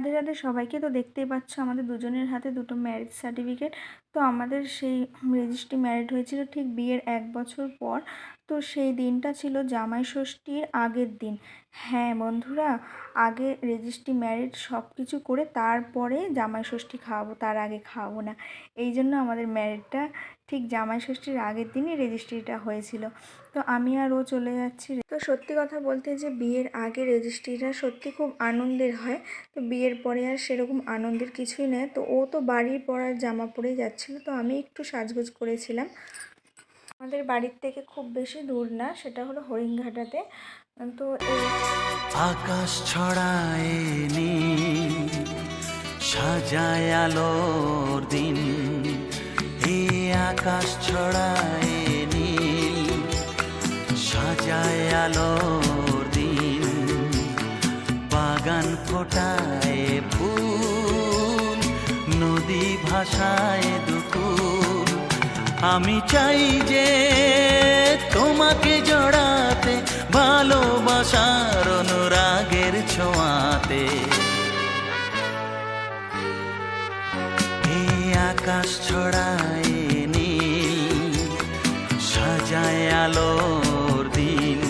রাধে রাধে সবাইকে। তো দেখতেই পাচ্ছ আমাদের দুজনের হাতে দুটো ম্যারেজ সার্টিফিকেট। তো আমাদের সেই রেজিস্ট্রি ম্যারিড হয়েছিল ঠিক বিয়ের 1 বছর পর। তো সেই দিনটা ছিল জামাই ষষ্ঠীর আগের দিন। হ্যাঁ বন্ধুরা, আগে রেজিস্ট্রি ম্যারিড সব কিছু করে তারপরে জামাই ষষ্ঠী খাওয়াবো, তার আগে খাওয়াবো না। এই জন্য আমাদের ম্যারিডটা ঠিক জামাই ষষ্ঠীর আগের দিনই রেজিস্ট্রিটা হয়েছিল। তো আমি আর ও চলে যাচ্ছি। তো সত্যি কথা বলতে যে বিয়ের আগে রেজিস্ট্রিটা সত্যি খুব আনন্দের হয়। তো বিয়ের পরে আর সেরকম আনন্দের কিছুই নেই। তো ও তো বাড়ির পরার জামা পরেই যাচ্ছিলো, তো আমি একটু সাজগোজ করেছিলাম। আমাদের বাড়ির থেকে খুব বেশি দূর না, সেটা হলো হরিণঘাটাতে। তো আকাশ ছড়ায় নীল, সাজায় আলোর দিন। এই আকাশ ছড়ায় নীল, সাজায় আলোর দিন। বাগান ফোটায় ফুল, নদী ভাষায় দুকুল। আমি চাই যে তোমাকে জড়াতে, ভালোবাসার অনুরাগের ছোঁয়াতে। এই আকাশ ছড়ায় নীল, সাজায় আলোর দিন।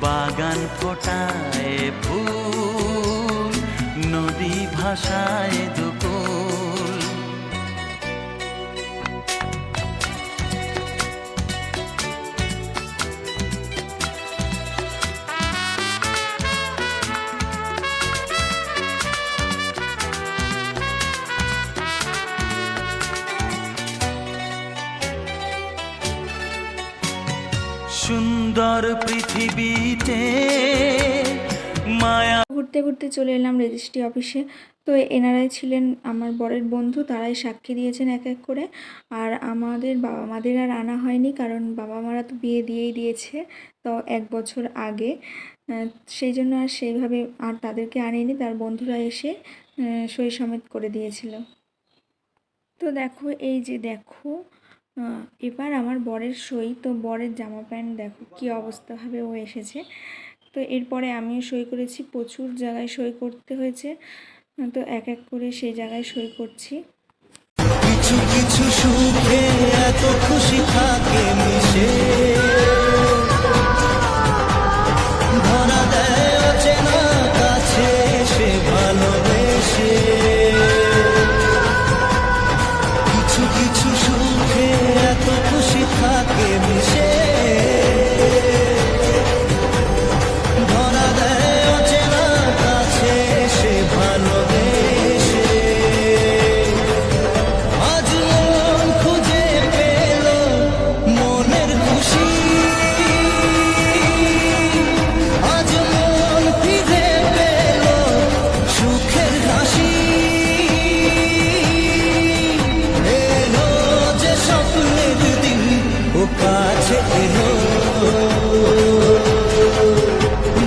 বাগান ফোটায় ফুল, নদী ভাষায় দুকুল। সুন্দর পৃথিবীতে মায়া। ঘুরতে ঘুরতে চলে এলাম রেজিস্ট্রি অফিসে। তো এনারাই ছিলেন আমার বরের বন্ধু, তারাই সাক্ষী দিয়েছেন এক এক করে। আর আমাদের বাবা মাদের আর আনা হয়নি, কারণ বাবা মারা তো বিয়ে দিয়েই দিয়েছে তো 1 বছর আগে। সেই জন্য আর সেইভাবে আর তাদেরকে আনেনি, তার বন্ধুরা এসে সই সমেত করে দিয়েছিল। তো দেখো, এই যে দেখো, এবার আমার বরের সই। তো বরের জামা প্যান্ট দেখো কী অবস্থাভাবে ও এসেছে। তো এরপরে আমিও সই করেছি, প্রচুর জায়গায় সই করতে হয়েছে। তো এক এক করে সেই জায়গায় সই করছি। কিছু কিছু সুখে এত খুশি থাকে মিশে, ধরা দেয় অচেনা কাছে সে ভালোবেসে। কিছু কিছু সুখে এত খুশি থাকে মিশে, ধরা দেয় অচেনা কাছে সে ভালোবেসে। আজ মন খুঁজে পেল মনের খুশি, আজ মন ফিরে পেল সুখের হাসি। এলো যে স্বপ্নের দিন, ও কাছে এলো।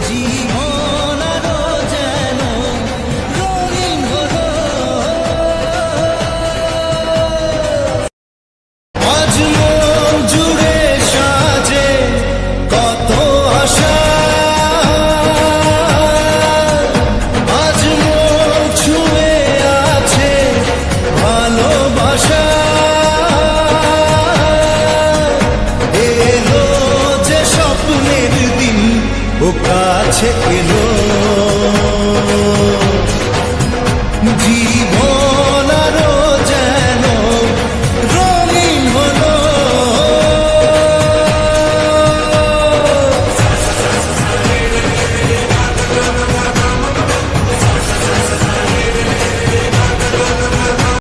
জীবন আরো যেন রঙিন হলো। আজ মন জুড়ে সাজে কত আশা, আজ মন ছুঁয়ে আছে ভালোবাসা। এলো যে স্বপ্নের দিন, ও কাছে এলো।